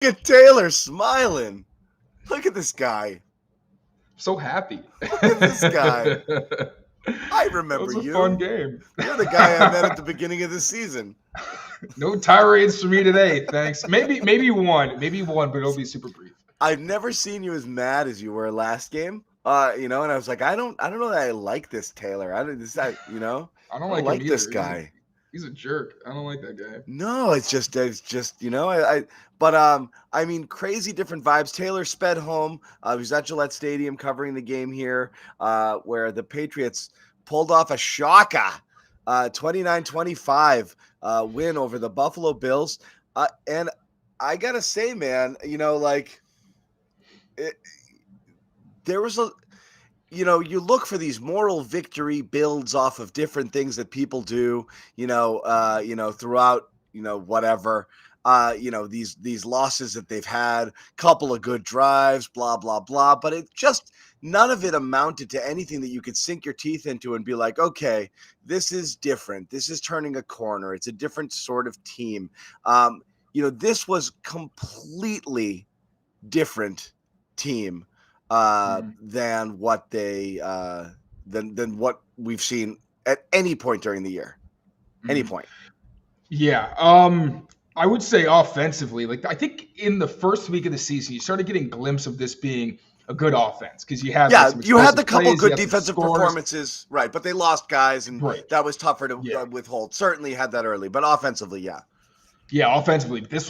Look at Taylor smiling. Look at this guy. So happy. Look at this guy. I That remember was a you. fun game. You're the guy I met at the beginning of the season. No tirades for me today, thanks. Maybe one, but it'll be super brief. I've never seen you as mad as you were last game. And I was like, I don't know that I like this Taylor. I don't I don't I don't like him like this either. guy. He's a jerk. I don't like that guy. No, it's just I mean, crazy different vibes. Taylor sped home. He was at Gillette Stadium covering the game here, where the Patriots pulled off a shocker, 29-25 win over the Buffalo Bills. And I gotta say, man, there was you look for these moral victory builds off of different things that people do, throughout, whatever, these losses that they've had, couple of good drives, blah, blah, blah. But it just, none of it amounted to anything that you could sink your teeth into and be like, okay, this is different. This is turning a corner. It's a different sort of team. This was completely different team than what they than what we've seen at any point during the year. Any point. Yeah. I would say offensively, like I think in the first week of the season, you started getting a glimpse of this being a good offense because you had you had the couple plays, good defensive performances, right? But they lost guys, and that was tougher to withhold. Certainly had that early, but offensively, yeah. Yeah, offensively, this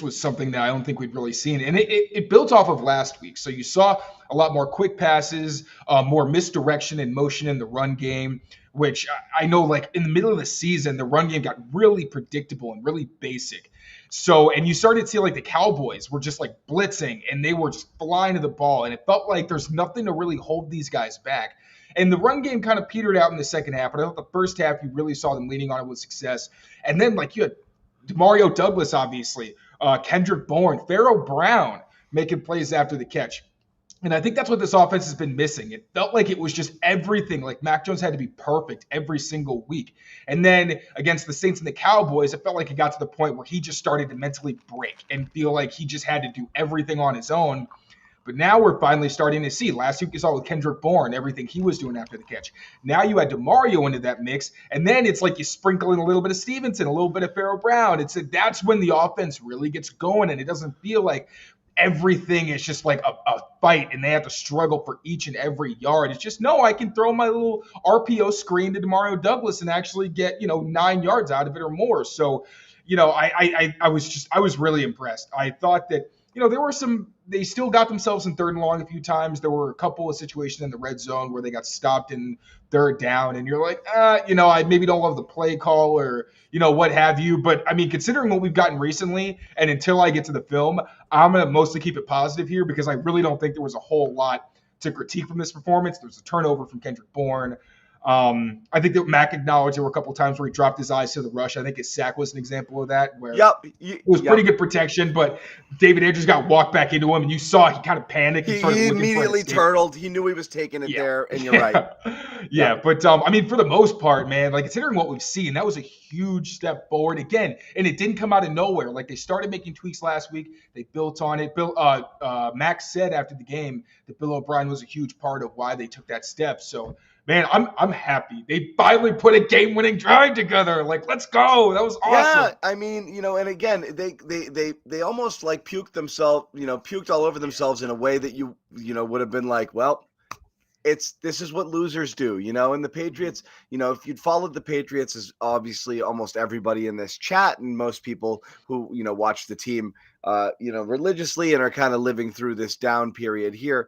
was something that I don't think we'd really seen. And it built off of last week. So you saw a lot more quick passes, more misdirection and motion in the run game, which I know like in the middle of the season, the run game got really predictable and really basic. So, and you started to see like the Cowboys were just like blitzing and they were just flying to the ball. And it felt like there's nothing to really hold these guys back. And the run game kind of petered out in the second half. But I thought the first half, you really saw them leaning on it with success. And then like you had Demario Douglas, obviously, Kendrick Bourne, Pharaoh Brown making plays after the catch. And I think that's what this offense has been missing. It felt like it was just everything. Like Mac Jones had to be perfect every single week. And then against the Saints and the Cowboys, it felt like it got to the point where he just started to mentally break and feel like he just had to do everything on his own. But now we're finally starting to see. Last week you saw with Kendrick Bourne, everything he was doing after the catch. Now you had DeMario into that mix, and then it's like you sprinkle in a little bit of Stevenson, a little bit of Pharaoh Brown. That's when the offense really gets going, and it doesn't feel like everything is just like a fight, and they have to struggle for each and every yard. It's just, no, I can throw my little RPO screen to Demario Douglas and actually get 9 yards out of it or more. So, I was really impressed. I thought that there were they still got themselves in third and long a few times. There were a couple of situations in the red zone where they got stopped in third down, and you're like, I maybe don't love the play call or, what have you. But I mean, considering what we've gotten recently, and until I get to the film, I'm going to mostly keep it positive here because I really don't think there was a whole lot to critique from this performance. There's a turnover from Kendrick Bourne. I think that Mac acknowledged there were a couple of times where he dropped his eyes to the rush. I think his sack was an example of that, where it was pretty good protection, but David Andrews got walked back into him, and you saw he kind of panicked. He immediately turtled. He knew he was taking it there, and you're right. But I mean, for the most part, man, like considering what we've seen, that was a huge step forward again, and it didn't come out of nowhere. Like they started making tweaks last week. They built on it. Mac said after the game that Bill O'Brien was a huge part of why they took that step. So, man, I'm happy. They finally put a game-winning drive together. Like, let's go. That was awesome. Yeah, I mean, and again, they almost like puked all over themselves in a way that you would have been like, well, this is what losers do, and the Patriots, if you'd followed the Patriots, as obviously almost everybody in this chat and most people who, watch the team, religiously and are kind of living through this down period here,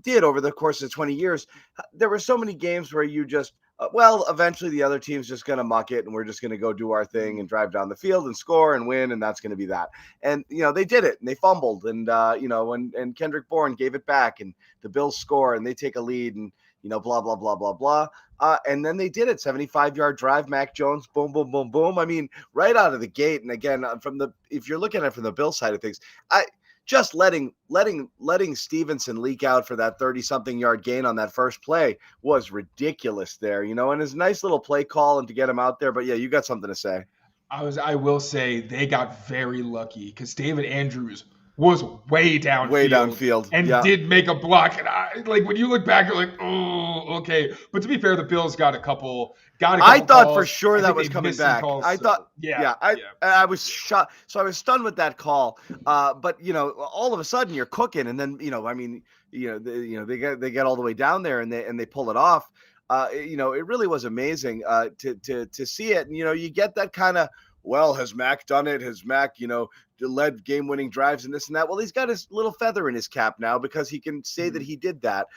did over the course of 20 years. There were so many games where you just, eventually the other team's just going to muck it and we're just going to go do our thing and drive down the field and score and win. And that's going to be that. And, they did it and they fumbled and, and Kendrick Bourne gave it back and the Bills score and they take a lead and, blah, blah, blah, blah, blah. And then they did it. 75-yard drive, Mac Jones, boom, boom, boom, boom. I mean, right out of the gate. And again, if you're looking at it from the Bill side of things, just letting Stevenson leak out for that 30-something yard gain on that first play was ridiculous there, and his nice little play call and to get him out there. But yeah, you got something to say. I will say they got very lucky because David Andrews was way downfield, and Yeah. did make a block. And when you look back, you're like, oh, okay. But to be fair, the Bills got a couple I thought for calls. sure I that think was they coming missed some back. calls. I thought, yeah. I was shocked. So I was stunned with that call. But all of a sudden you're cooking, and then they get all the way down there, and they pull it off. It really was amazing to see it, and you get that kind of. Well, has Mac done it? Has Mac, led game-winning drives and this and that? Well, he's got his little feather in his cap now because he can say that he did that.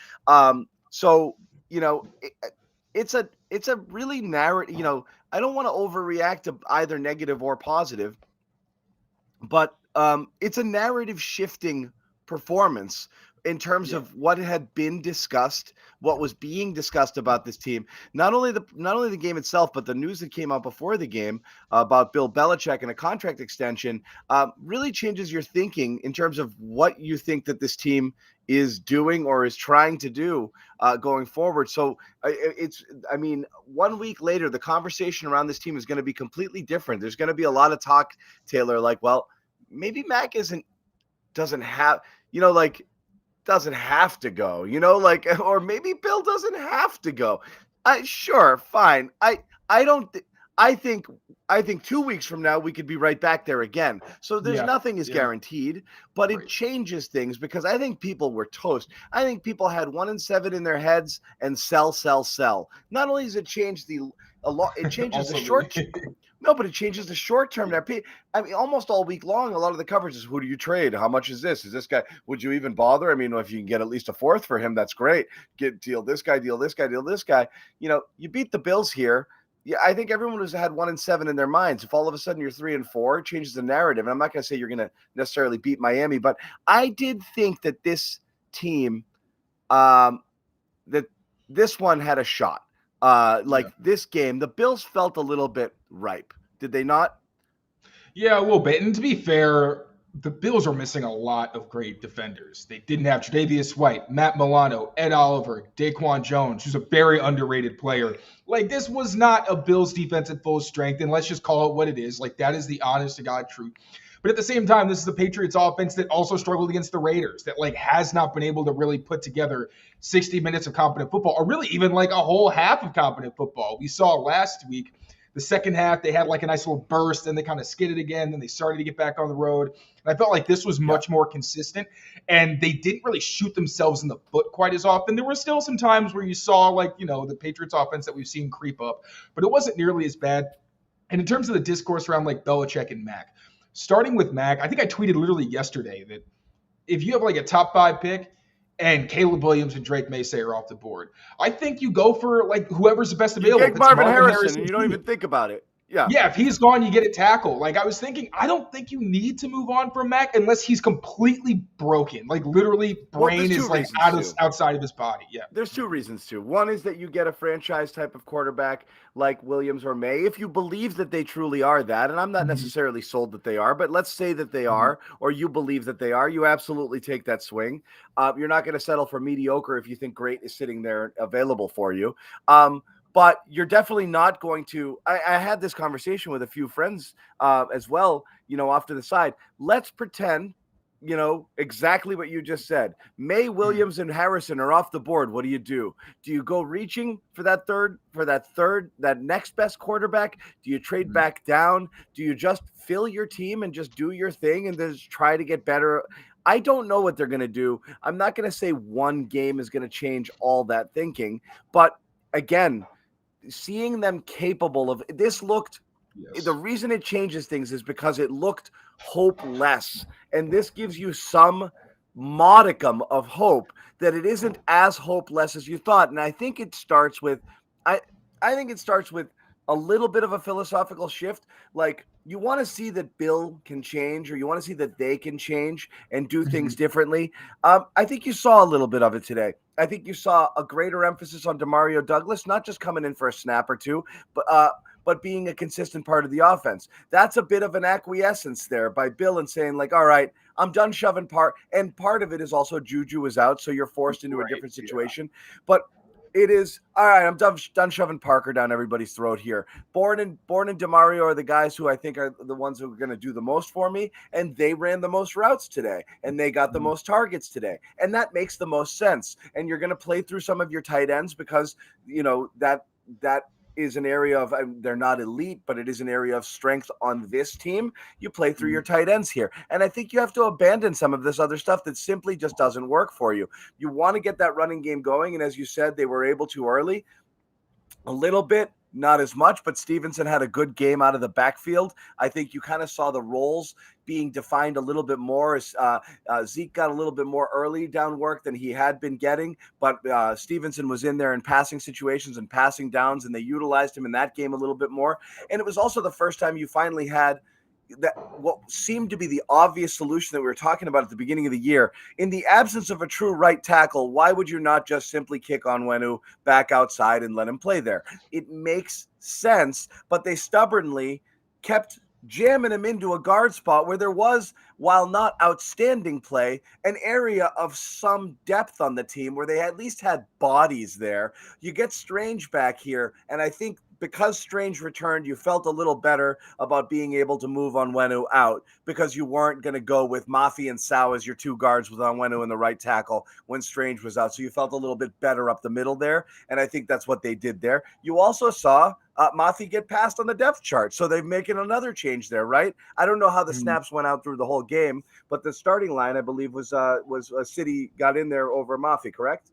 It's a really narrow. I don't want to overreact to either negative or positive, but it's a narrative shifting performance in terms of what had been discussed, what was being discussed about this team. Not only the game itself, but the news that came out before the game about Bill Belichick and a contract extension really changes your thinking in terms of what you think that this team is doing or is trying to do going forward. So 1 week later, the conversation around this team is going to be completely different. There's going to be a lot of talk, Taylor, like, well, maybe Mac doesn't have to go, or maybe Bill doesn't have to go. Sure, fine. I think 2 weeks from now we could be right back there again. So there's nothing is guaranteed, but it changes things because I think people were toast. I think people had 1-7 in their heads and sell. Not only does it change it changes the short. No, but it changes the short term. I mean, almost all week long, a lot of the coverage is, who do you trade? How much is this? Is this guy? Would you even bother? I mean, if you can get at least a fourth for him, that's great. Deal this guy, deal this guy, deal this guy. You beat the Bills here. Yeah, I think everyone has had 1-7 in their minds. If all of a sudden you're 3-4, it changes the narrative. And I'm not going to say you're going to necessarily beat Miami, but I did think that this team, that this one had a shot. This game, the Bills felt a little bit ripe. Did they not? Yeah, a little bit. And to be fair, the Bills are missing a lot of great defenders. They didn't have Tre'Davious White, Matt Milano, Ed Oliver, Daquan Jones, who's a very underrated player. This was not a Bills defense at full strength, and let's just call it what it is. That is the honest to God truth. But at the same time, this is the Patriots offense that also struggled against the Raiders, that has not been able to really put together 60 minutes of competent football, or really even a whole half of competent football. We saw last week, the second half, they had a nice little burst, and they kind of skidded again, then they started to get back on the road. And I felt like this was much more consistent, and they didn't really shoot themselves in the foot quite as often. There were still some times where you saw, the Patriots offense that we've seen creep up, but it wasn't nearly as bad. And in terms of the discourse around Belichick and Mac, starting with Mac, I think I tweeted literally yesterday that if you have a top 5 pick and Caleb Williams and Drake Maysay are off the board, I think you go for whoever's the best available. You take Marvin Harrison, and you don't even think about it. Yeah, if he's gone, you get a tackle. I was thinking, I don't think you need to move on from Mac unless he's completely broken. Literally, brain is outside of his body. Yeah. There's 2 reasons too. One is that you get a franchise type of quarterback like Williams or May, if you believe that they truly are that, and I'm not necessarily sold that they are, but let's say that they are, or you believe that they are, you absolutely take that swing. You're not going to settle for mediocre if you think great is sitting there available for you. But you're definitely not going to. I had this conversation with a few friends as well, off to the side. Let's pretend, exactly what you just said. May, Williams, and Harrison are off the board. What do? Do you go reaching for that next best quarterback? Do you trade back down? Do you just fill your team and just do your thing and just try to get better? I don't know what they're going to do. I'm not going to say one game is going to change all that thinking, but again, seeing them capable of this the reason it changes things is because it looked hopeless, and this gives you some modicum of hope that it isn't as hopeless as you thought. And I think it starts with I think it starts with a little bit of a philosophical shift. You want to see that Bill can change, or you want to see that they can change and do things differently. I think you saw a little bit of it today. I think you saw a greater emphasis on Demario Douglas, not just coming in for a snap or two, but being a consistent part of the offense. That's a bit of an acquiescence there by Bill and saying all right, I'm done shoving and part of it is also Juju is out, so you're forced into a different situation. But It is all right. I'm done shoving Parker down everybody's throat here. Bourne and Demario are the guys who I think are the ones who are going to do the most for me, and they ran the most routes today, and they got the most targets today, and that makes the most sense. And you're going to play through some of your tight ends because that is an area of they're not elite, but it is an area of strength on this team. You play through your tight ends here, and I think you have to abandon some of this other stuff that simply just doesn't work for you. You want to get that running game going, and as you said, they were able to early, a little bit, not as much, but Stevenson had a good game out of the backfield. I think you kind of saw the roles being defined a little bit more as Zeke got a little bit more early down work than he had been getting, but Stevenson was in there in passing situations and passing downs, and they utilized him in that game a little bit more. And it was also the first time you finally had that what seemed to be the obvious solution that we were talking about at the beginning of the year. In the absence of a true right tackle, why would you not just simply kick Onwenu back outside and let him play there? It makes sense, but they stubbornly kept jamming him into a guard spot where there was, while not outstanding play, an area of some depth on the team where they at least had bodies there. You get Strange back here, and I think because Strange returned, you felt a little better about being able to move Onwenu out because you weren't going to go with Mafi and Sau as your two guards with Onwenu in the right tackle when Strange was out. So you felt a little bit better up the middle there, and I think that's what they did there. You also saw Mafi get passed on the depth chart, so they're making another change there, right? I don't know how the snaps went out through the whole game, but the starting line, I believe, was City got in there over Mafi, correct?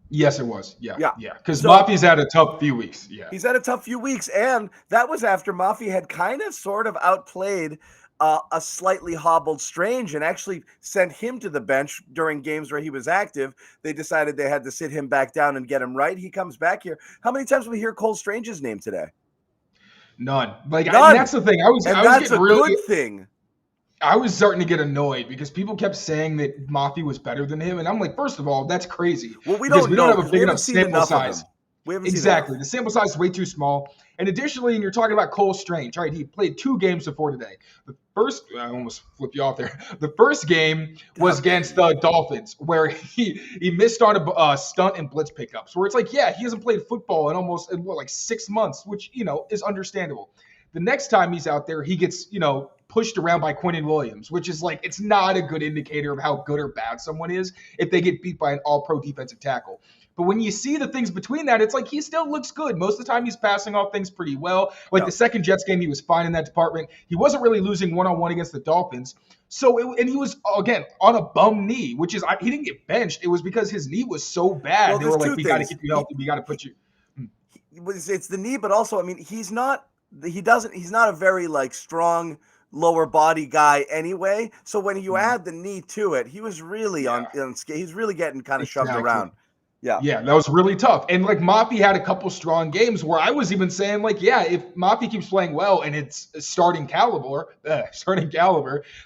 Yes, it was. Yeah. Because So, Mafi's had a tough few weeks. Yeah. He's had a tough few weeks, and that was after Mafi had kind of sort of outplayed a slightly hobbled Strange and actually sent him to the bench during games where he was active. They decided they had to sit him back down and get him right. He comes back here. How many times did we hear Cole Strange's name today? None. None. And that's the thing. I was that's getting a really good thing. I was starting to get annoyed because people kept saying that Mafi was better than him, and I'm like, first of all, that's crazy. Well, we because don't know have a because big we enough haven't seen sample enough size. of him. We haven't Exactly. seen The sample size is way too small. And additionally, and you're talking about Cole Strange, right? He played 2 games before today. The first, I almost flipped you off there. The first game was against the Dolphins, where he missed on a stunt and blitz pickups, where it's like, yeah, he hasn't played football in like 6 months, which, is understandable. The next time he's out there, he gets, pushed around by Quinnen Williams, which is like, it's not a good indicator of how good or bad someone is if they get beat by an all-pro defensive tackle. But when you see the things between that, it's like he still looks good. Most of the time, he's passing off things pretty well. Like the second Jets game, he was fine in that department. He wasn't really losing one-on-one against the Dolphins. And he was, again, on a bum knee, which is, he didn't get benched. It was because his knee was so bad. Well, they were like, we got to things. keep you healthy. We got to put you. It's the knee, but also, I mean, he's not a very like strong lower body guy anyway. So when you add the knee to it, he was really he's really getting kind of shoved around. Yeah, that was really tough. And like Mafi had a couple strong games where I was even saying like, yeah, if Mafi keeps playing well and it's starting caliber, then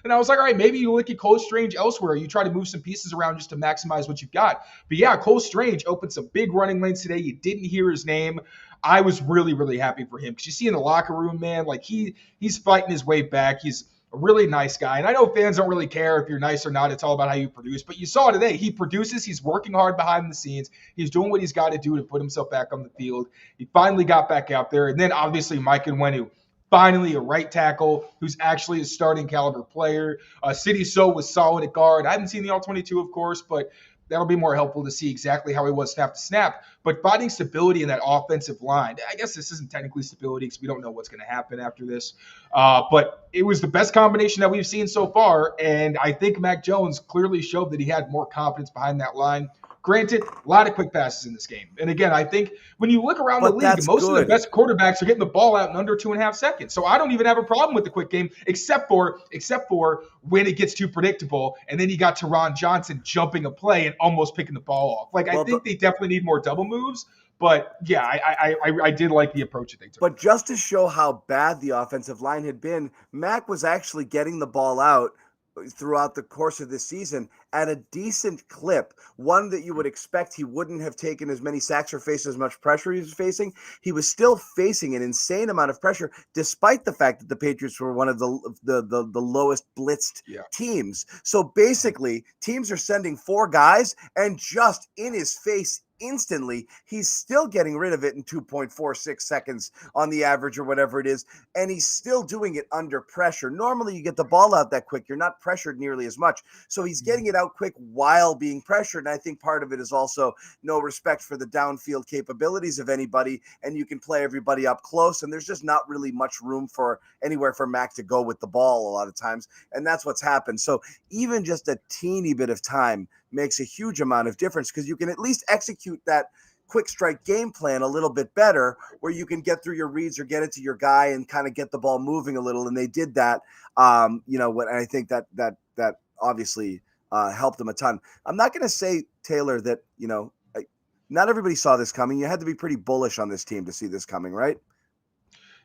I was like, all right, maybe you look at Cole Strange elsewhere. You try to move some pieces around just to maximize what you've got. But yeah, Cole Strange opened some big running lanes today. You didn't hear his name. I was really, really happy for him because you see in the locker room, man, like he's fighting his way back. He's a really nice guy. And I know fans don't really care if you're nice or not. It's all about how you produce. But you saw today, he produces. He's working hard behind the scenes. He's doing what he's got to do to put himself back on the field. He finally got back out there. And then obviously Mike Onwenu, finally a right tackle who's actually a starting caliber player. City So was solid at guard. I haven't seen the All-22, of course, but that'll be more helpful to see exactly how he was snap to snap. But finding stability in that offensive line, I guess this isn't technically stability because we don't know what's going to happen after this. But it was the best combination that we've seen so far. And I think Mac Jones clearly showed that he had more confidence behind that line. Granted, a lot of quick passes in this game. And again, I think when you look around the league, most of the best quarterbacks are getting the ball out in under 2.5 seconds. So I don't even have a problem with the quick game, except for when it gets too predictable. And then you got Teron Johnson jumping a play and almost picking the ball off. Like, I think they definitely need more double moves. But yeah, I did like the approach that they took. But just to show how bad the offensive line had been, Mac was actually getting the ball out throughout the course of this season at a decent clip, one that you would expect he wouldn't have taken as many sacks or faced as much pressure he was facing. He was still facing an insane amount of pressure, despite the fact that the Patriots were one of the lowest blitzed teams. So basically, teams are sending 4 guys and just in his face instantly, he's still getting rid of it in 2.46 seconds on the average or whatever it is. And he's still doing it under pressure. Normally you get the ball out that quick. You're not pressured nearly as much. So he's getting it out quick while being pressured. And I think part of it is also no respect for the downfield capabilities of anybody. And you can play everybody up close. And there's just not really much room for anywhere for Mac to go with the ball a lot of times. And that's what's happened. So even just a teeny bit of time makes a huge amount of difference, because you can at least execute that quick strike game plan a little bit better, where you can get through your reads or get it to your guy and kind of get the ball moving a little. And they did that. When I think that obviously helped them a ton. I'm not going to say, Taylor, that, not everybody saw this coming. You had to be pretty bullish on this team to see this coming, right?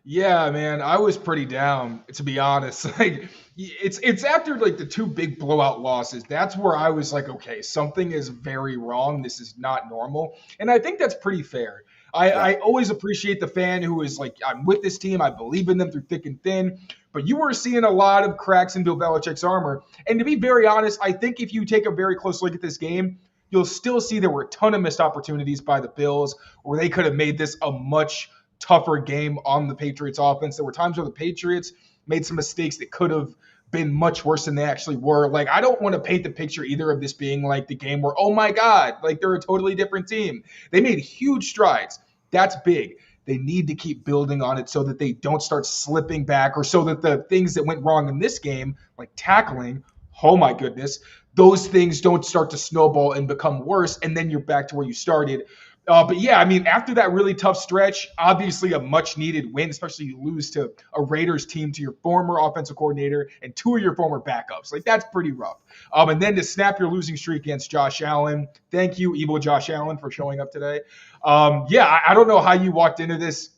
Yeah, man, I was pretty down, to be honest. Like, it's after like the two big blowout losses. That's where I was like, okay, something is very wrong. This is not normal, and I think that's pretty fair. I always appreciate the fan who is like, I'm with this team. I believe in them through thick and thin. But you were seeing a lot of cracks in Bill Belichick's armor. And to be very honest, I think if you take a very close look at this game, you'll still see there were a ton of missed opportunities by the Bills where they could have made this a much tougher game on the Patriots offense. There were times where the Patriots made some mistakes that could have been much worse than they actually were. Like, I don't want to paint the picture either of this being like the game where, oh my God, like they're a totally different team. They made huge strides. That's big. They need to keep building on it so that they don't start slipping back, or so that the things that went wrong in this game, like tackling, oh my goodness, those things don't start to snowball and become worse, and then you're back to where you started. But yeah, I mean, after that really tough stretch, obviously a much needed win, especially you lose to a Raiders team, to your former offensive coordinator and two of your former backups. Like, that's pretty rough. And then to snap your losing streak against Josh Allen. Thank you, evil Josh Allen, for showing up today. I don't know how you walked into this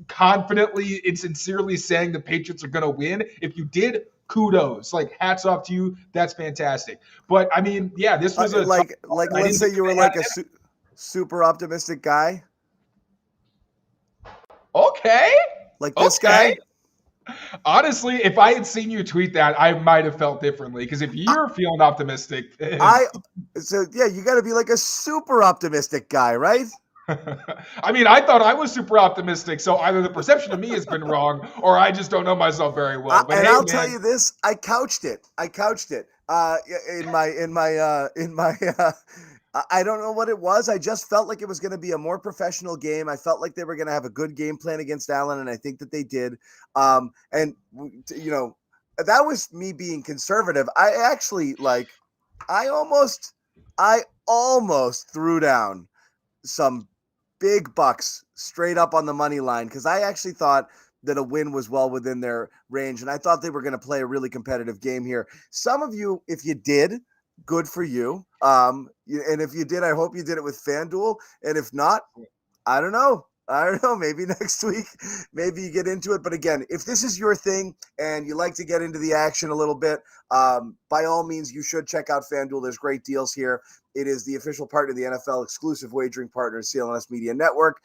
confidently and sincerely saying the Patriots are going to win. If you did, kudos. Like, hats off to you. That's fantastic. But I mean, yeah, this was let's say you were like a super optimistic guy. Okay. Like this guy. Honestly, if I had seen you tweet that, I might have felt differently. Because if you're feeling optimistic, you got to be like a super optimistic guy, right? I mean, I thought I was super optimistic, so either the perception of me has been wrong, or I just don't know myself very well. But I'll tell you this: I couched it. In my. I don't know what it was. I just felt like it was going to be a more professional game. I felt like they were going to have a good game plan against Allen, and I think that they did. That was me being conservative. I almost threw down some big bucks straight up on the money line, because I actually thought that a win was well within their range, and I thought they were going to play a really competitive game here. Some of you, if you did, good for you. And if you did, I hope you did it with FanDuel. And if not, I don't know. Maybe next week, maybe you get into it. But again, if this is your thing and you like to get into the action a little bit, by all means, you should check out FanDuel. There's great deals here. It is the official partner of the NFL, exclusive wagering partner of CLNS Media Network.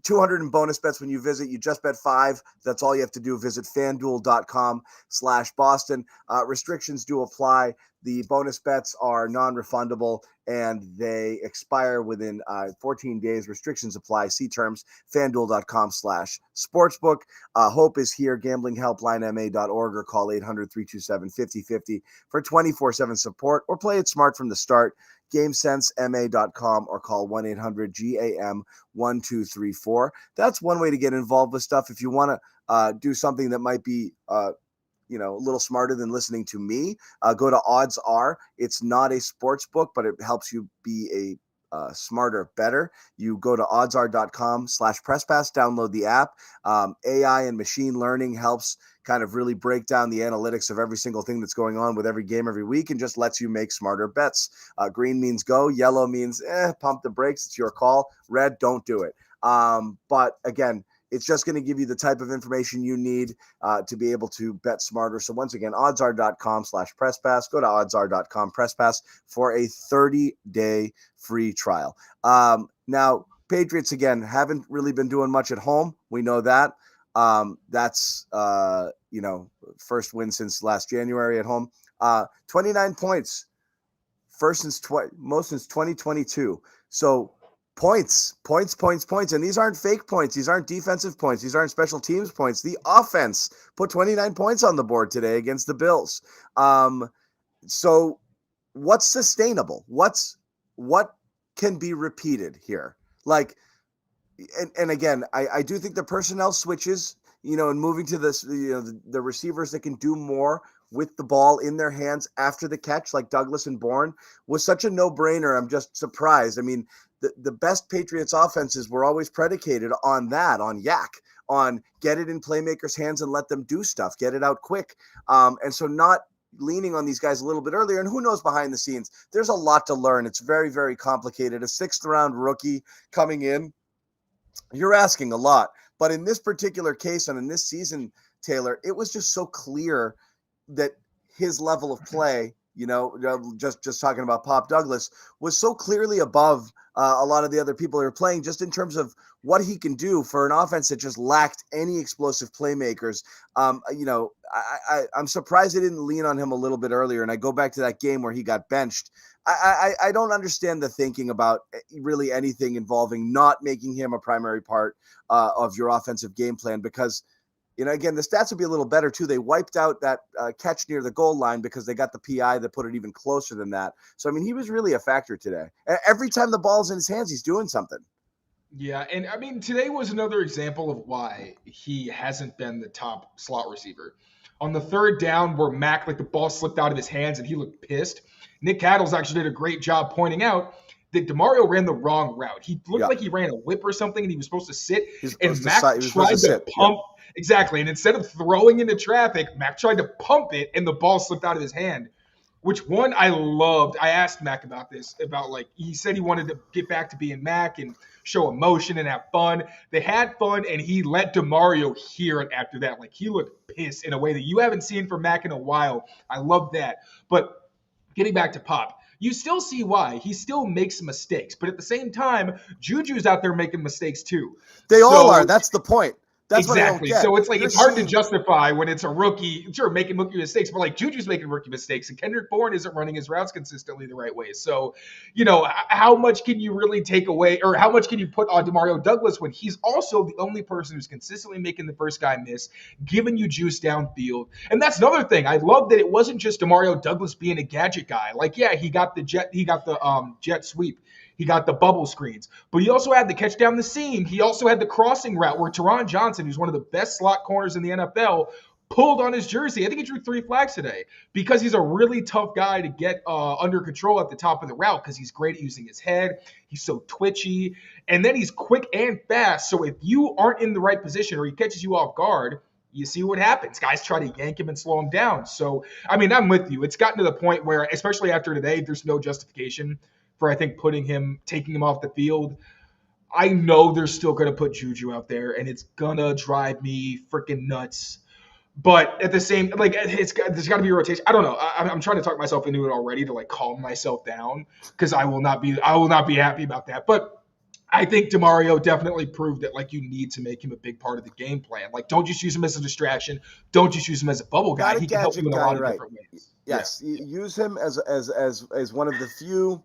200 in bonus bets when you visit. You just bet $5. That's all you have to do. Visit fanduel.com/Boston. Restrictions do apply. The bonus bets are non-refundable and they expire within 14 days. Restrictions apply. See terms. Fanduel.com/sportsbook. Hope is here. Gamblinghelplinema.org or call 800-327-5050 for 24/7 support, or play it smart from the start. GameSenseMA.com or call 1-800-GAM-1234. That's one way to get involved with stuff. If you want to do something that might be a little smarter than listening to me, go to Odds Are. It's not a sports book, but it helps you be a smarter, better. You go to oddsr.com/presspass, download the app. AI and machine learning helps kind of really break down the analytics of every single thing that's going on with every game every week, and just lets you make smarter bets. Green means go, yellow means pump the brakes. It's your call. Red, don't do it. But again, it's just going to give you the type of information you need to be able to bet smarter. So once again, oddsr.com/presspass. Go to oddsr.com/presspass for a 30-day free trial. Now, Patriots, again, haven't really been doing much at home. We know that. That's, first win since last January at home. 29 points most since 2022. So points. And these aren't fake points. These aren't defensive points. These aren't special teams points. The offense put 29 points on the board today against the Bills. So what's sustainable? What can be repeated here? Like, and again, I do think the personnel switches, and moving to this, the receivers that can do more with the ball in their hands after the catch, like Douglas and Bourne, was such a no-brainer. I'm just surprised. I mean, the best Patriots offenses were always predicated on that, on yak, on get it in playmakers' hands and let them do stuff, get it out quick. And so not leaning on these guys a little bit earlier, and who knows behind the scenes, there's a lot to learn. It's very, very complicated. A 6th-round rookie coming in, you're asking a lot. But in this particular case and in this season, Taylor, it was just so clear that his level of play, just talking about Pop Douglas, was so clearly above a lot of the other people who are playing, just in terms of what he can do for an offense that just lacked any explosive playmakers. I'm surprised they didn't lean on him a little bit earlier. And I go back to that game where he got benched. I don't understand the thinking about really anything involving not making him a primary part of your offensive game plan, because, again, the stats would be a little better too. They wiped out that catch near the goal line because they got the PI that put it even closer than that. So, I mean, he was really a factor today. Every time the ball's in his hands, he's doing something. Yeah, and I mean, today was another example of why he hasn't been the top slot receiver. On the 3rd down where Mac, the ball slipped out of his hands and he looked pissed, Nick Cattles actually did a great job pointing out that DeMario ran the wrong route. He looked like he ran a whip or something, and he was supposed to sit, and Mac tried to pump. Yeah. Exactly, and instead of throwing into traffic, Mac tried to pump it, and the ball slipped out of his hand. Which one I loved. I asked Mac about this, he said he wanted to get back to being Mac and show emotion and have fun. They had fun, and he let DeMario hear it after that. He looked pissed in a way that you haven't seen from Mac in a while. I love that. But getting back to Pop, you still see why. He still makes mistakes. But at the same time, Juju's out there making mistakes too. They all are. That's the point. That's exactly. What I don't get. So it's hard to justify when it's a rookie, sure, making rookie mistakes, but Juju's making rookie mistakes, and Kendrick Bourne isn't running his routes consistently the right way. So, how much can you really take away, or how much can you put on DeMario Douglas when he's also the only person who's consistently making the first guy miss, giving you juice downfield? And that's another thing. I love that it wasn't just DeMario Douglas being a gadget guy. He got the jet sweep. He got the bubble screens, but he also had the catch down the seam. He also had the crossing route where Teron Johnson, who's one of the best slot corners in the NFL, pulled on his jersey. I think he drew 3 flags today because he's a really tough guy to get under control at the top of the route because he's great at using his head. He's so twitchy, and then he's quick and fast. So if you aren't in the right position or he catches you off guard, you see what happens. Guys try to yank him and slow him down. So, I mean, I'm with you. It's gotten to the point where, especially after today, there's no justification for, I think, taking him off the field. I know they're still going to put Juju out there, and it's going to drive me freaking nuts. But at the same, there's got to be a rotation. I don't know. I'm trying to talk myself into it already to calm myself down because I will not be happy about that. But I think DeMario definitely proved that you need to make him a big part of the game plan. Don't just use him as a distraction. Don't just use him as a bubble guy. He can help you in a lot of different ways. Yes, use him as one of the few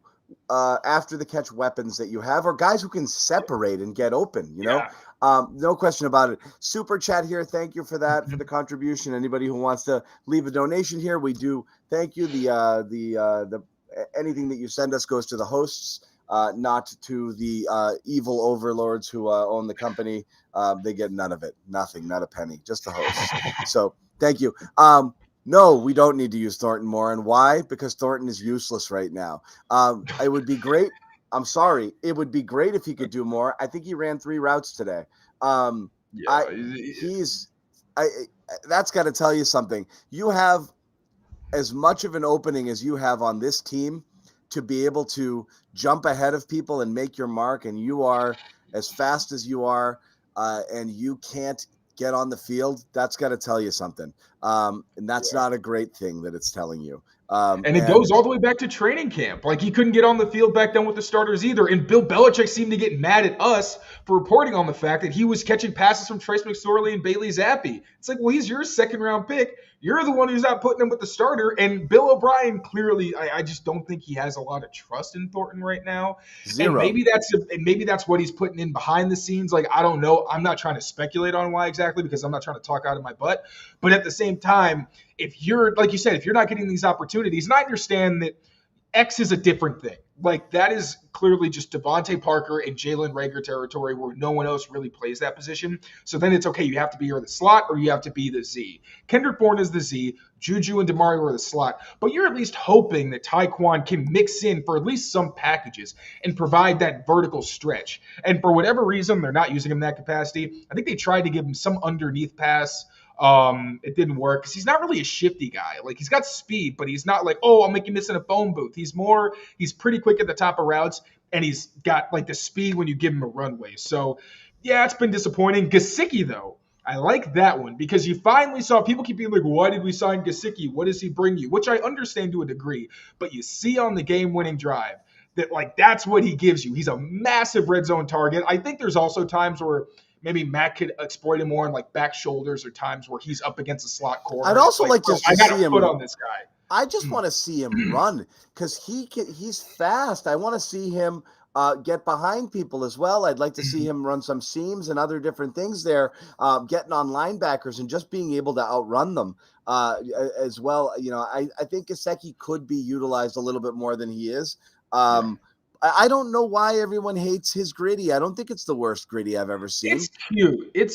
after the catch weapons that you have, or guys who can separate and get open, no question about it. Super chat here. Thank you for that, for the contribution. Anybody who wants to leave a donation here, we do thank you. The anything that you send us goes to the hosts, not to the evil overlords who own the company. They get none of it, nothing, not a penny, just the hosts. So thank you. No, we don't need to use Thornton more. And why? Because Thornton is useless right now. It would be great. I'm sorry. It would be great if he could do more. I think he ran 3 routes today. That's got to tell you something. You have as much of an opening as you have on this team to be able to jump ahead of people and make your mark. And you are as fast as you are, and you can't get on the field. That's got to tell you something. And that's not a great thing that it's telling you. And it goes all the way back to training camp. Like, he couldn't get on the field back then with the starters either. And Bill Belichick seemed to get mad at us for reporting on the fact that he was catching passes from Trace McSorley and Bailey Zappi. It's like, well, he's your second-round pick. You're the one who's not putting him with the starter. And Bill O'Brien clearly, I just don't think he has a lot of trust in Thornton right now. Zero. And maybe that's what he's putting in behind the scenes. Like, I don't know. I'm not trying to speculate on why exactly, because I'm not trying to talk out of my butt. But at the same time, if you're, like you said, if you're not getting these opportunities, and I understand that X is a different thing. Like, that is clearly just Devontae Parker and Jalen Reagor territory where no one else really plays that position. So then it's okay. You have to be either the slot or you have to be the Z. Kendrick Bourne is the Z. Juju and DeMario are the slot. But you're at least hoping that Tyquan can mix in for at least some packages and provide that vertical stretch. And for whatever reason, they're not using him in that capacity. I think they tried to give him some underneath pass. It didn't work because he's not really a shifty guy. Like, he's got speed, but he's not like, oh, I'll make you miss in a phone booth. He's pretty quick at the top of routes, and he's got like the speed when you give him a runway. So yeah, it's been disappointing. Gesicki, though, I like that one because you finally saw people keep being like, why did we sign Gesicki? What does he bring you? Which I understand to a degree, but you see on the game-winning drive that, like, that's what he gives you. He's a massive red zone target. I think there's also times where maybe Matt could exploit him more in like back shoulders or times where he's up against a slot corner. I'd also like to I got see to him put on this guy. I just want to see him run because he's fast. I want to see him get behind people as well. I'd like to see him run some seams and other different things there, getting on linebackers and just being able to outrun them as well. You know, I think Gesicki could be utilized a little bit more than he is. I don't know why everyone hates his gritty. I don't think it's the worst gritty I've ever seen. It's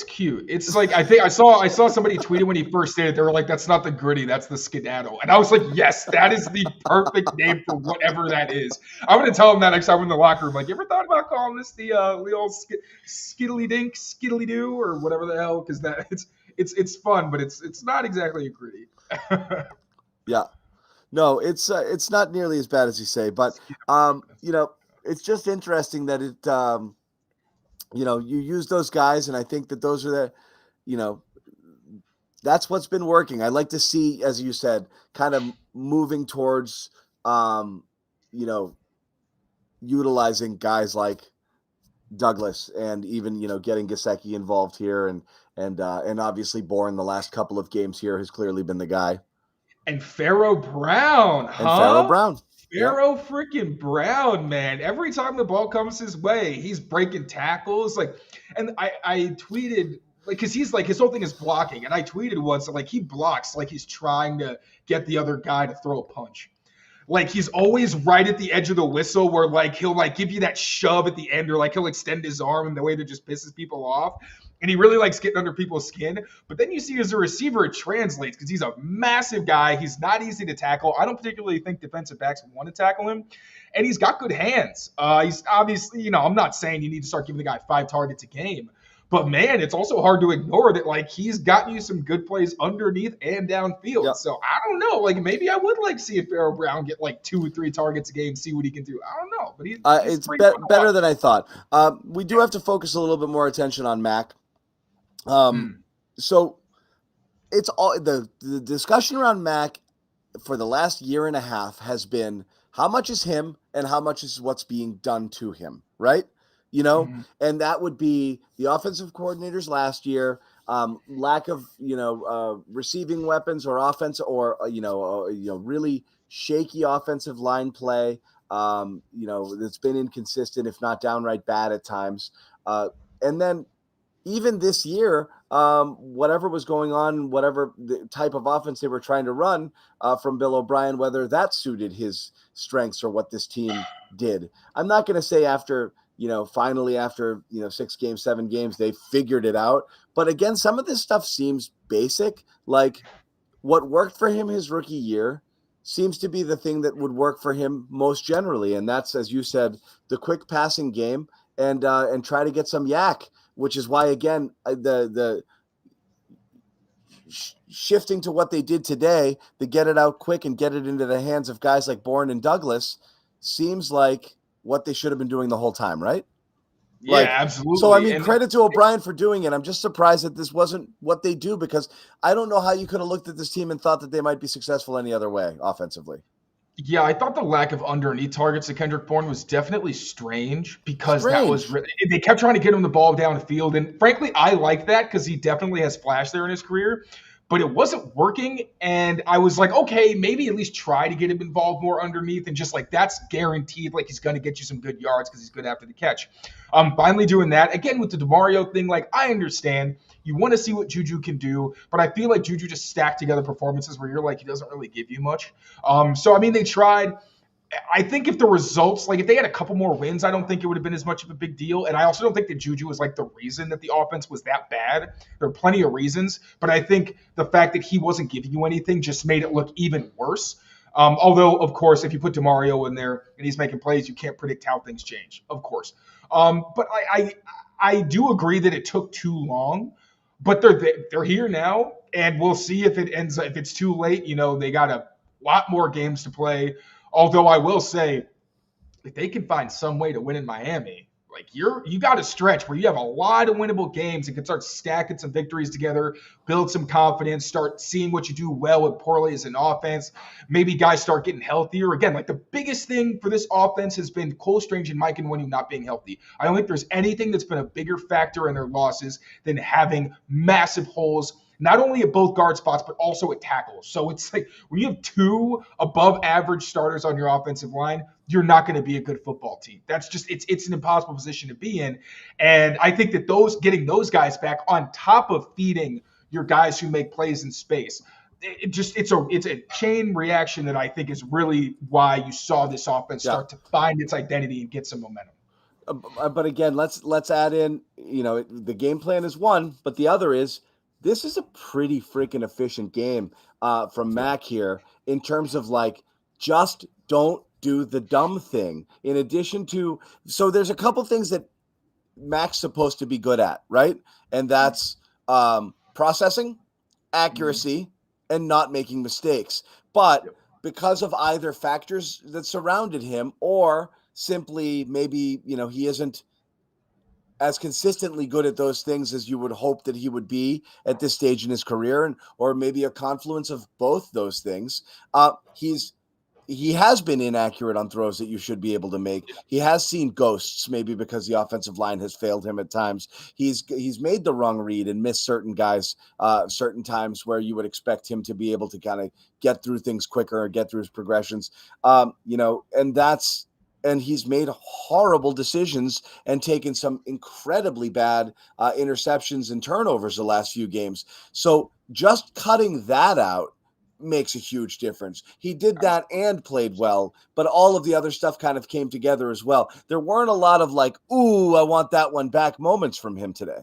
cute. It's like, I think I saw somebody tweeted when he first did it. They were like, that's not the gritty, that's the skedaddle. And I was like, yes, that is the perfect name for whatever that is. I'm going to tell him that next time in the locker room. Like, you ever thought about calling this the old skiddly dink, skiddly do, or whatever the hell? Because that it's fun, but it's not exactly a gritty. Yeah. No, it's not nearly as bad as you say, but you know, it's just interesting that it you know, you use those guys, and I think that those are the, you know, that's what's been working. I like to see, as you said, kind of moving towards you know, utilizing guys like Douglas and even, you know, getting Gesicki involved here and obviously Bourne the last couple of games here has clearly been the guy. And Pharaoh Brown, huh? And Pharaoh Brown. Pharaoh freaking Brown, man. Every time the ball comes his way, he's breaking tackles. Like, and I tweeted, like, because he's like, his whole thing is blocking. And I tweeted once, like, he blocks like he's trying to get the other guy to throw a punch. Like, he's always right at the edge of the whistle where, like, he'll, like, give you that shove at the end, or, like, he'll extend his arm in the way that just pisses people off. And he really likes getting under people's skin. But then you see as a receiver, it translates because he's a massive guy. He's not easy to tackle. I don't particularly think defensive backs want to tackle him. And he's got good hands. He's obviously, you know, I'm not saying you need to start giving the guy 5 targets a game. But, man, it's also hard to ignore that, like, he's gotten you some good plays underneath and downfield. Yep. So, I don't know. Like, maybe I would like to see if Pharaoh Brown get, like, 2 or 3 targets a game, see what he can do. I don't know. But he's it's better than I thought. We do have to focus a little bit more attention on Mac. So it's all the discussion around Mac for the last year and a half has been how much is him and how much is what's being done to him, right? You know, and that would be the offensive coordinators last year, lack of, you know, receiving weapons or offense or, really shaky offensive line play. You know, that's been inconsistent, if not downright bad at times. And then even this year, whatever was going on, whatever the type of offense they were trying to run from Bill O'Brien, whether that suited his strengths or what this team did. I'm not going to say finally after 6 games, 7 games, they figured it out. But again, some of this stuff seems basic. Like what worked for him his rookie year seems to be the thing that would work for him most generally. And that's, as you said, the quick passing game and try to get some yak. Which is why, again, the shifting to what they did today, to get it out quick and get it into the hands of guys like Bourne and Douglas, seems like what they should have been doing the whole time, right? Yeah, Like, so I absolutely. mean, And credit to O'Brien for doing it. I'm just surprised that this wasn't what they do, because I don't know how you could have looked at this team and thought that they might be successful any other way offensively. yeah, I thought the lack of underneath targets to Kendrick Bourne was definitely strange because that was Strange. really, they kept trying to get him the ball downfield. And frankly, I like that because he definitely has flash there in his career, but it wasn't working. And I was like, okay, maybe at least try to get him involved more underneath. And just like that's guaranteed, like he's going to get you some good yards because he's good after the catch. Finally doing that again with the DeMario thing. Like, I understand you want to see what Juju can do, but I feel like Juju just stacked together performances where you're like, he doesn't really give you much. So I mean, they tried. I think if the results, like if they had a couple more wins, I don't think it would have been as much of a big deal. And I also don't think that Juju was like the reason that the offense was that bad. There are plenty of reasons, but I think the fact that he wasn't giving you anything just made it look even worse. Although, of course, if you put DeMario in there and he's making plays, you can't predict how things change, of course. But I do agree that it took too long, but they're here now, and we'll see if it's too late. You know, they got a lot more games to play. Although I will say, if they can find some way to win in Miami, like you got a stretch where you have a lot of winnable games and can start stacking some victories together, build some confidence, start seeing what you do well and poorly as an offense. Maybe guys start getting healthier. Again, like the biggest thing for this offense has been Cole Strange and Mike Nwenu not being healthy. I don't think there's anything that's been a bigger factor in their losses than having massive holes not only at both guard spots, but also at tackles. So it's like when you have two above average starters on your offensive line, you're not going to be a good football team. That's just it's an impossible position to be in. And I think that getting those guys back on top of feeding your guys who make plays in space, it's a chain reaction that I think is really why you saw this offense start to find its identity and get some momentum. But again, let's add in, the game plan is one, but the other is this is a pretty freaking efficient game from Mac here in terms of like, just don't do the dumb thing. In addition to, so there's a couple things that Mac's supposed to be good at, right? And that's processing, accuracy, and not making mistakes. But because of either factors that surrounded him or simply maybe, he isn't as consistently good at those things as you would hope that he would be at this stage in his career, or maybe a confluence of both those things. He has been inaccurate on throws that you should be able to make. He has seen ghosts, maybe because the offensive line has failed him at times. He's made the wrong read and missed certain guys, certain times where you would expect him to be able to kind of get through things quicker or get through his progressions. And he's made horrible decisions and taken some incredibly bad interceptions and turnovers the last few games. So just cutting that out makes a huge difference. He did that and played well, but all of the other stuff kind of came together as well. There weren't a lot of like, ooh, I want that one back moments from him today.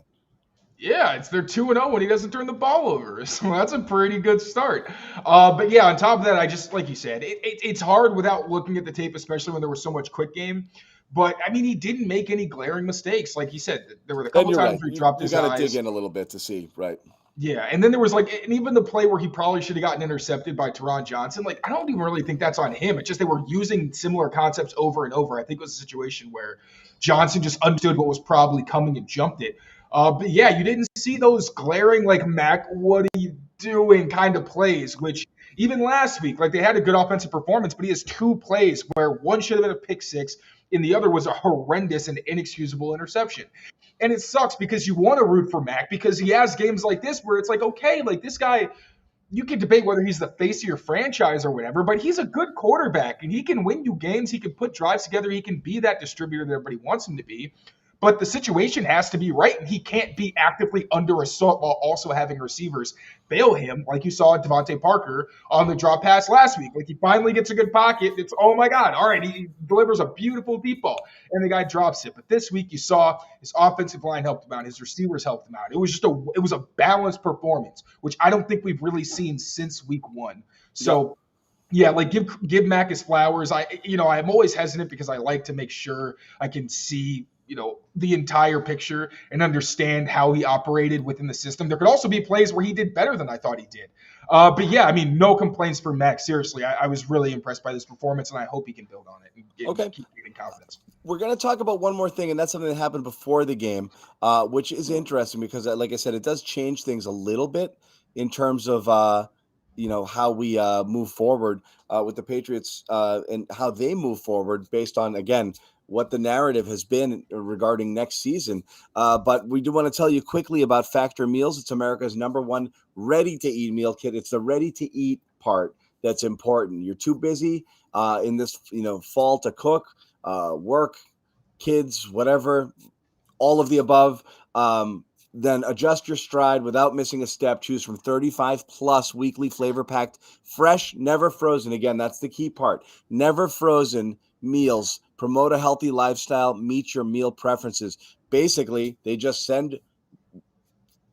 Yeah, they're 2-0 when he doesn't turn the ball over. So that's a pretty good start. But yeah, on top of that, I just, like you said, it's hard without looking at the tape, especially when there was so much quick game. But I mean, he didn't make any glaring mistakes. Like he said, there were a couple times where he dropped his eyes. You got to dig in a little bit to see, right? Yeah, and then there was and even the play where he probably should have gotten intercepted by Teron Johnson. Like, I don't even really think that's on him. It's just they were using similar concepts over and over. I think it was a situation where Johnson just understood what was probably coming and jumped it. But yeah, you didn't see those glaring, like, Mac, what are you doing kind of plays, which even last week, like, they had a good offensive performance, but he has two plays where one should have been a pick six and the other was a horrendous and inexcusable interception. And it sucks because you want to root for Mac because he has games like this where it's like, okay, like this guy, you can debate whether he's the face of your franchise or whatever, but he's a good quarterback and he can win you games. He can put drives together. He can be that distributor that everybody wants him to be. But the situation has to be right, and he can't be actively under assault while also having receivers bail him, like you saw Devontae Parker on the drop pass last week. Like, he finally gets a good pocket. It's, oh, my God. All right, he delivers a beautiful deep ball, and the guy drops it. But this week you saw his offensive line helped him out. His receivers helped him out. It was a balanced performance, which I don't think we've really seen since week one. So, yeah, like give Mac his flowers. I'm always hesitant because I like to make sure I can see the entire picture and understand how he operated within the system. There could also be plays where he did better than I thought he did. But yeah, I mean, no complaints from Max. Seriously, I was really impressed by this performance, and I hope he can build on it and keep getting confidence. We're going to talk about one more thing, and that's something that happened before the game, which is interesting because, like I said, it does change things a little bit in terms of how we move forward with the Patriots and how they move forward based on, again, what the narrative has been regarding next season. But we do want to tell you quickly about Factor Meals. It's America's #1 ready-to-eat meal kit. It's the ready-to-eat part that's important. You're too busy in this fall to cook, work, kids, whatever, all of the above. Then adjust your stride without missing a step. Choose from 35 plus weekly flavor packed, fresh, never frozen. Again, that's the key part. Never frozen meals. Promote a healthy lifestyle. Meet your meal preferences. Basically, they just send,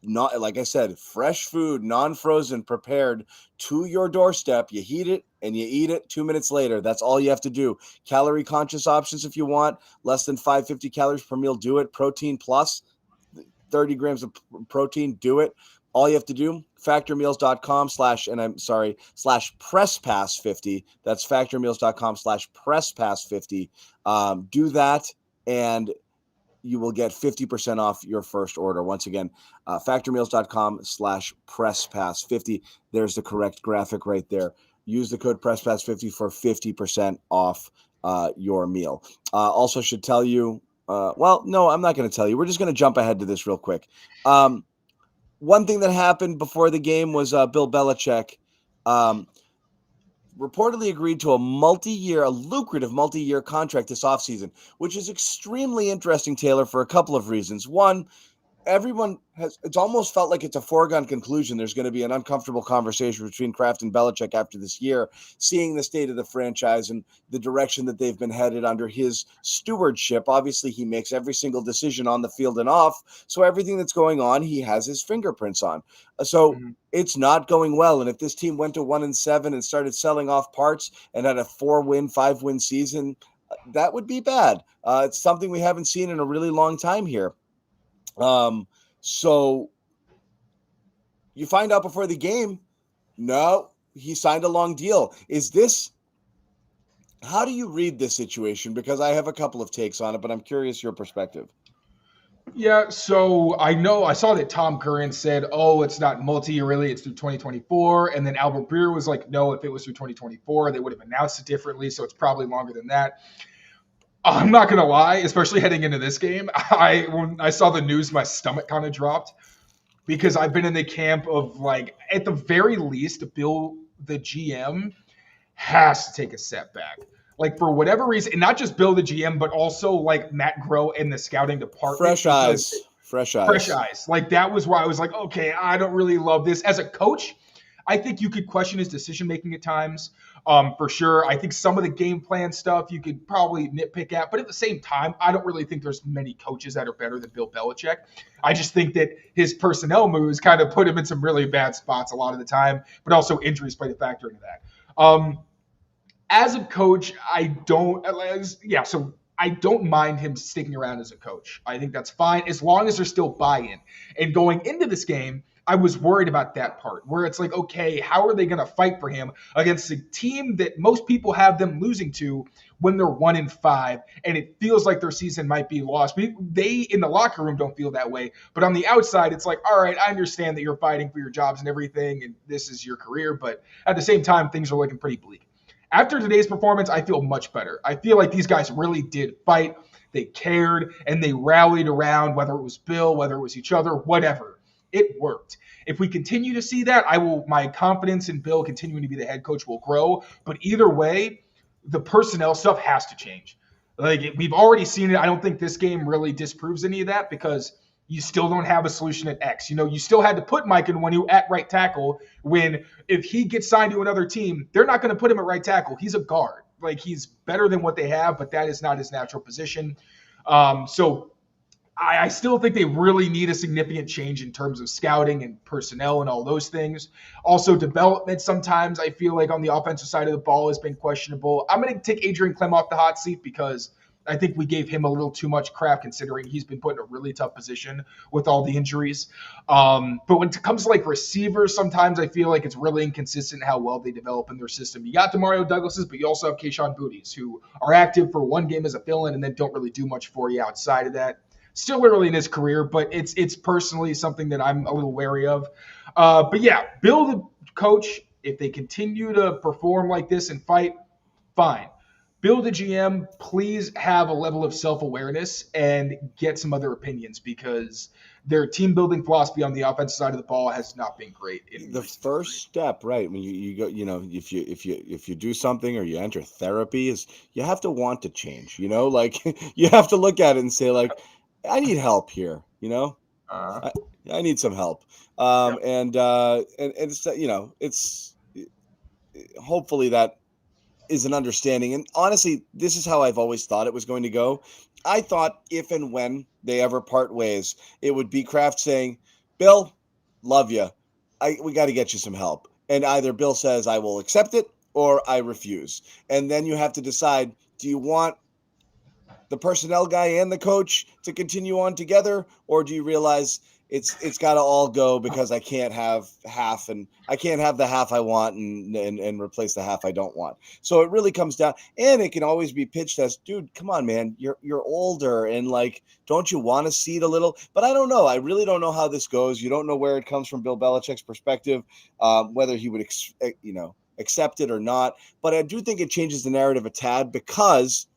not like I said, fresh food, non-frozen, prepared to your doorstep. You heat it and you eat it 2 minutes later. That's all you have to do. Calorie conscious options if you want. Less than 550 calories per meal. Do it. Protein plus 30 grams of protein. Do it. All you have to do, factormeals.com slash presspass50. That's factormeals.com slash presspass50. Do that and you will get 50% off your first order. Once again, factormeals.com slash presspass50. There's the correct graphic right there. Use the code presspass50 for 50% off your meal. Also should tell you, no, I'm not going to tell you. We're just going to jump ahead to this real quick. One thing that happened before the game was Bill Belichick reportedly agreed to a lucrative multi-year contract this offseason, which is extremely interesting, Taylor, for a couple of reasons. One, it's almost felt like it's a foregone conclusion. There's going to be an uncomfortable conversation between Kraft and Belichick after this year, seeing the state of the franchise and the direction that they've been headed under his stewardship. Obviously, he makes every single decision on the field and off. So everything that's going on, he has his fingerprints on. So it's not going well. And if this team went to 1-7 and started selling off parts and had a 4-win, 5-win season, that would be bad. It's something we haven't seen in a really long time here. So you find out before the game, no, he signed a long deal. How do you read this situation? Because I have a couple of takes on it, but I'm curious your perspective. Yeah, so I saw that Tom Curran said, it's not multi-year really, it's through 2024. And then Albert Breer was like, no, if it was through 2024, they would have announced it differently. So it's probably longer than that. I'm not going to lie, especially heading into this game, when I saw the news, my stomach kind of dropped because I've been in the camp of at the very least, Bill, the GM, has to take a step back. For whatever reason, and not just Bill, the GM, but also Matt Groh and the scouting department. Fresh eyes. That was where I was like, okay, I don't really love this. As a coach, I think you could question his decision-making at times. For sure. I think some of the game plan stuff you could probably nitpick at, but at the same time, I don't really think there's many coaches that are better than Bill Belichick. I just think that his personnel moves kind of put him in some really bad spots a lot of the time, but also injuries played a factor into that. As a coach, I don't mind him sticking around as a coach. I think that's fine as long as there's still buy-in. And going into this game, I was worried about that part where it's okay, how are they going to fight for him against a team that most people have them losing to when they're 1-5 and it feels like their season might be lost. They in the locker room don't feel that way, but on the outside, it's all right, I understand that you're fighting for your jobs and everything, and this is your career, but at the same time, things are looking pretty bleak. After today's performance, I feel much better. I feel like these guys really did fight. They cared and they rallied around, whether it was Bill, whether it was each other, whatever. It worked. If we continue to see that, my confidence in Bill continuing to be the head coach will grow. But either way, the personnel stuff has to change. We've already seen it. I don't think this game really disproves any of that because you still don't have a solution at X. You still had to put Mike Onwenu at right tackle when if he gets signed to another team, they're not going to put him at right tackle. He's a guard. He's better than what they have, but that is not his natural position. So I still think they really need a significant change in terms of scouting and personnel and all those things. Also, development sometimes I feel like on the offensive side of the ball has been questionable. I'm going to take Adrian Clem off the hot seat because I think we gave him a little too much crap considering he's been put in a really tough position with all the injuries. But when it comes to like receivers, sometimes I feel like it's really inconsistent how well they develop in their system. You got Demario Douglas's, but you also have Keyshawn Booties, who are active for one game as a fill-in and then don't really do much for you outside of that. Still early in his career, but it's personally something that I'm a little wary of. But yeah, Bill, the coach, if they continue to perform like this and fight, fine. Bill, the GM, please have a level of self-awareness and get some other opinions because their team-building philosophy on the offensive side of the ball has not been great. The first step, right, when you go, if you do something or you enter therapy, is you have to want to change. Like you have to look at it and say, like, I need help here. I need some help. And it's it's hopefully that is an understanding. And honestly, this is how I've always thought it was going to go. I thought if and when they ever part ways, it would be Kraft saying, Bill, love you. We got to get you some help. And either Bill says, I will accept it or I refuse. And then you have to decide, do you want the personnel guy and the coach to continue on together? Or do you realize it's got to all go because I can't have half, and I can't have the half I want and replace the half I don't want. So it really comes down, and it can always be pitched as, dude, come on, man, you're older, and like, don't you want to see it a little? But I don't know. I really don't know how this goes. You don't know where it comes from Bill Belichick's perspective, whether he would accept it or not. But I do think it changes the narrative a tad, because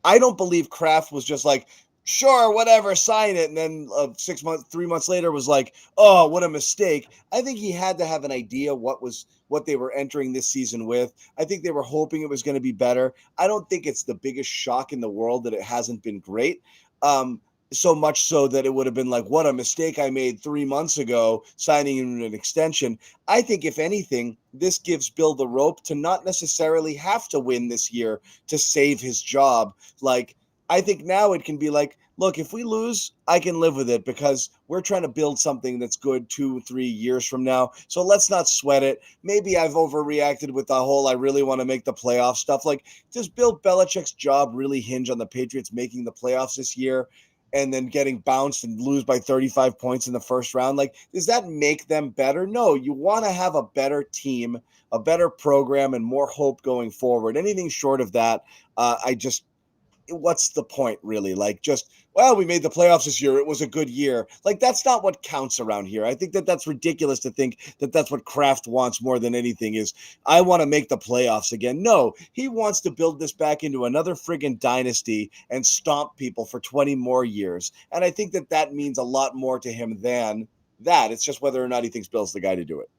I don't believe Kraft was just like, sure, whatever, sign it. And then 3 months later was like, oh, what a mistake. I think he had to have an idea what they were entering this season with. I think they were hoping it was going to be better. I don't think it's the biggest shock in the world that it hasn't been great. So much so that it would have been like, what a mistake I made 3 months ago, signing in an extension. I think if anything, this gives Bill the rope to not necessarily have to win this year to save his job. Like, I think now it can be like, look, if we lose, I can live with it because we're trying to build something that's good 2-3 years from now. So let's not sweat it. Maybe I've overreacted with the whole I really want to make the playoff stuff. Like, does Bill Belichick's job really hinge on the Patriots making the playoffs this year and then getting bounced and lose by 35 points in the first round? Like, does that make them better? No, you want to have a better team, a better program, and more hope going forward. Anything short of that, what's the point, really? Like, just, well, we made the playoffs this year, it was a good year. Like, that's not what counts around here. I think that's ridiculous to think that that's what Kraft wants more than anything is, I want to make the playoffs again. No, he wants to build this back into another friggin' dynasty and stomp people for 20 more years. And I think that means a lot more to him than that. It's just whether or not he thinks Bill's the guy to do it.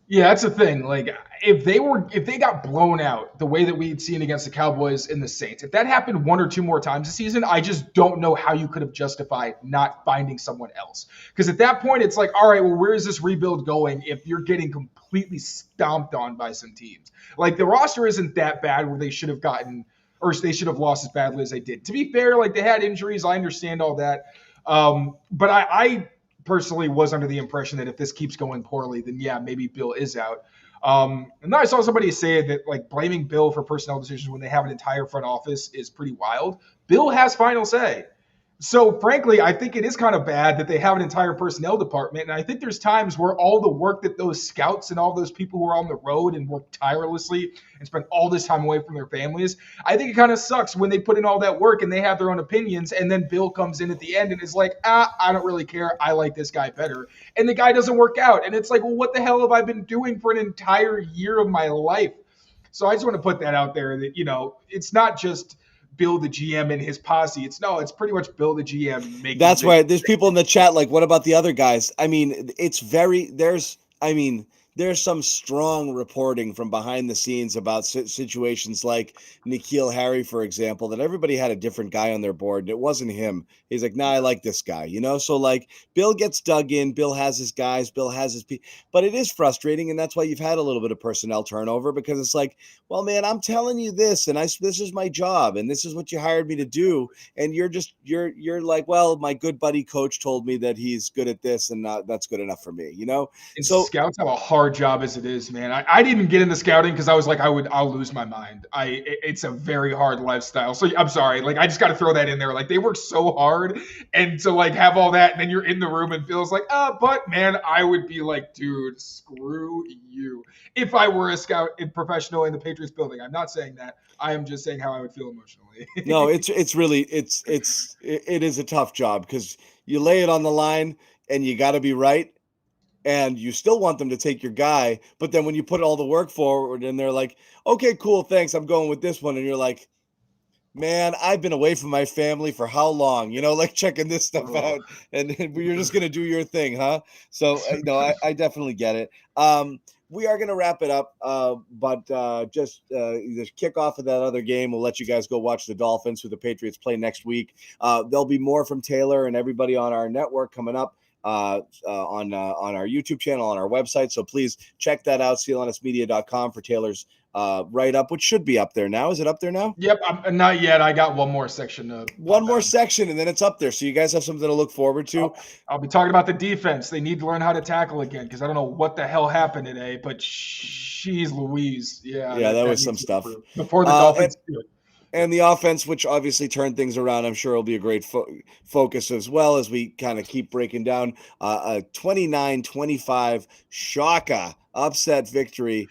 Yeah, that's the thing. Like, if they got blown out the way that we'd seen against the Cowboys and the Saints, if that happened 1 or 2 more times this season, I just don't know how you could have justified not finding someone else. Because at that point, it's like, all right, well, where is this rebuild going if you're getting completely stomped on by some teams? Like, the roster isn't that bad where they should have gotten, or they should have lost as badly as they did. To be fair, like, they had injuries. I understand all that. But I personally was under the impression that if this keeps going poorly, then yeah, maybe Bill is out. And then I saw somebody say that like blaming Bill for personnel decisions when they have an entire front office is pretty wild. Bill has final say. So frankly, I think it is kind of bad that they have an entire personnel department. And I think there's times where all the work that those scouts and all those people who are on the road and work tirelessly and spend all this time away from their families, I think it kind of sucks when they put in all that work and they have their own opinions. And then Bill comes in at the end and is like, I don't really care. I like this guy better. And the guy doesn't work out. And it's like, well, what the hell have I been doing for an entire year of my life? So I just want to put that out there that, it's not just Bill the GM and his posse. It's pretty much Bill the GM making. That's why there's people in the chat like, what about the other guys? I mean, there's some strong reporting from behind the scenes about situations like N'Keal Harry, for example, that everybody had a different guy on their board and it wasn't him. He's like, nah, I like this guy, So like Bill gets dug in, Bill has his guys, Bill has his people, but it is frustrating. And that's why you've had a little bit of personnel turnover, because it's like, well, man, I'm telling you this, and this is my job and this is what you hired me to do. And you're like, well, my good buddy coach told me that he's good at this and that's good enough for me, And so scouts have a hard hard job as it is, man. I didn't even get into scouting because I was like, I'll lose my mind. It's a very hard lifestyle. So I'm sorry. Like, I just got to throw that in there. Like, they work so hard, and to like have all that, and then you're in the room and feels like, but man, I would be like, dude, screw you. If I were a scout in professional in the Patriots building, I'm not saying that. I am just saying how I would feel emotionally. No, it is a tough job because you lay it on the line and you got to be right. And you still want them to take your guy, but then when you put all the work forward and they're like, okay, cool, thanks, I'm going with this one. And you're like, man, I've been away from my family for how long? Like checking this stuff out, and you're just going to do your thing, huh? So, I definitely get it. We are going to wrap it up, but just the kickoff of that other game, we'll let you guys go watch the Dolphins, who the Patriots play next week. There'll be more from Taylor and everybody on our network coming up. On our YouTube channel, on our website. So please check that out, CLNSmedia.com for Taylor's write-up, which should be up there now. Is it up there now? Yep, not yet. I got one more section. One more section, and then it's up there. So you guys have something to look forward to. I'll be talking about the defense. They need to learn how to tackle again because I don't know what the hell happened today, but she's Louise. Yeah, that was some stuff. Before the Dolphins do it. And the offense, which obviously turned things around, I'm sure will be a great focus as well as we kind of keep breaking down a 29-25 Shaka upset victory.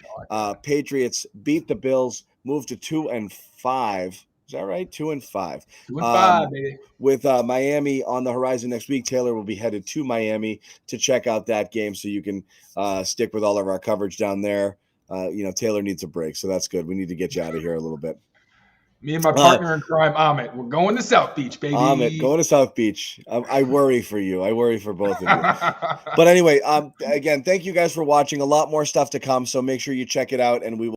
Patriots beat the Bills, moved to 2-5. Is that right? 2-5. 2-5, baby. With Miami on the horizon next week, Taylor will be headed to Miami to check out that game, so you can stick with all of our coverage down there. Taylor needs a break, so that's good. We need to get you out of here a little bit. Me and my partner in crime, Amit, we're going to South Beach, baby. Amit, going to South Beach. I worry for you. I worry for both of you. But anyway, again, thank you guys for watching. A lot more stuff to come, so make sure you check it out, and we will